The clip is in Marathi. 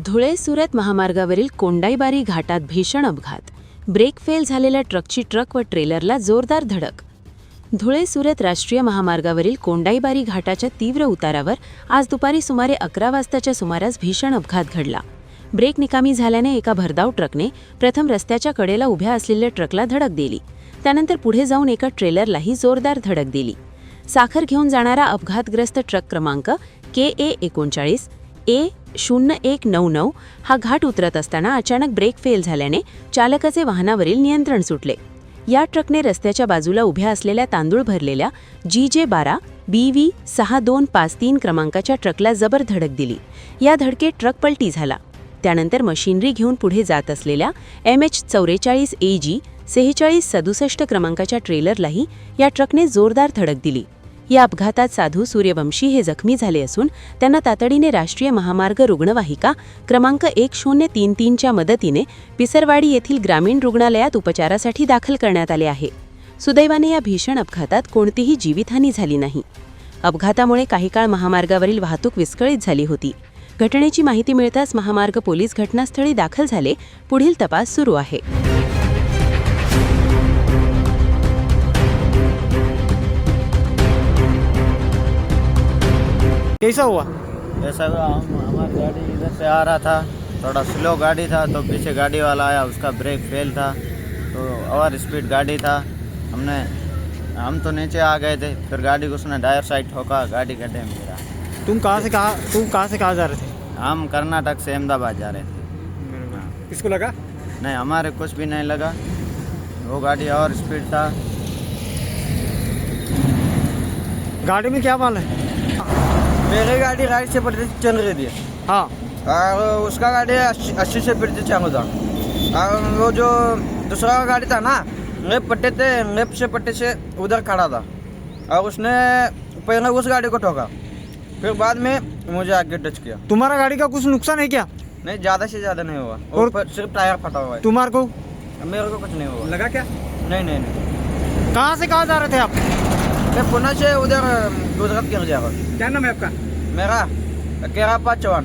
धुळे सुरत महामार्गावरील कोंडाईबारी घाटात भीषण अपघात. ब्रेक फेल झालेल्या ट्रकची ट्रक व ट्रेलरला जोरदार धडक. धुळे सुरत राष्ट्रीय महामार्गावरील कोंडाईबारी घाटाच्या तीव्र उतारावर आज दुपारी सुमारे 11 वाजताच्या सुमारास भीषण अपघात घडला. ब्रेक निकामी झाल्याने एका भरधाव ट्रकने प्रथम रस्त्याच्या कडेला उभ्या असलेल्या ट्रकला धडक दिली. त्यानंतर पुढे जाऊन एका ट्रेलरलाही जोरदार धडक दिली. साखर घेऊन जाणारा अपघातग्रस्त ट्रक क्रमांक KA39 A0199 हा घाट उतरत असताना अचानक ब्रेक फेल झाल्याने चालकाचे वाहनावरील नियंत्रण सुटले. या ट्रकने रस्त्याच्या बाजूला उभ्या असलेल्या तांदूळ भरलेल्या GJ12 BV 6253 क्रमांकाच्या ट्रकला जबर धडक दिली. या धडकेत ट्रक पलटी झाला. त्यानंतर मशिनरी घेऊन पुढे जात असलेल्या MH44 AG 4667 क्रमांकाच्या ट्रेलरलाही या ट्रकने जोरदार धडक दिली. या अपघातात साधू सूर्यवंशी हे जखमी झाले असून त्यांना तातडीने राष्ट्रीय महामार्ग रुग्णवाहिका क्रमांक 1033च्या मदतीने पिसरवाडी येथील ग्रामीण रुग्णालयात उपचारासाठी दाखल करण्यात आले आहे. सुदैवाने या भीषण अपघातात कोणतीही जीवितहानी झाली नाही. अपघातामुळे काही काळ महामार्गावरील वाहतूक विस्कळीत झाली होती. घटनेची माहिती मिळताच महामार्ग पोलीस घटनास्थळी दाखल झाले. पुढील तपास सुरू आहे. कैसा हुआ? ऐसा हमारी गाड़ी इधर से आ रहा था, थोड़ा स्लो गाड़ी था, तो पीछे गाड़ी वाला आया, उसका ब्रेक फेल था, तो ओवर स्पीड गाड़ी था. हम तो नीचे आ गए थे, फिर गाड़ी को उसने टायर साइड ठोका, गाड़ी गड्ढे में गिरा. तुम कहाँ से कहाँ जा रहे थे? हम कर्नाटक से अहमदाबाद जा रहे थे. किसको लगा? नहीं, हमारे कुछ भी नहीं लगा, वो गाड़ी और स्पीड था. गाड़ी में क्या माल है? मेरी गाड़ी राइट से पड़ती चल रही थी. हाँ. और उसका गाड़ी 80 से पड़ती चालू था. और वो जो दूसरा गाड़ी था ना, लेफ्ट से पट्टे से उधर खड़ा था, और उसने पहले उस गाड़ी को ठोका, फिर बाद में मुझे आगे टच किया. तुम्हारा गाड़ी का कुछ नुकसान है क्या? नहीं, ज़्यादा से ज़्यादा नहीं हुआ, और सिर्फ टायर फटा हुआ है. तुम्हारे को मेरे को कुछ नहीं हुआ. लगा क्या? नहीं. कहाँ से कहाँ जा रहे थे आप? मैं पुणे से उधर गुजरात के जा रहा हूँ. क्या नाम है आपका? मेरा केरापा चौहान.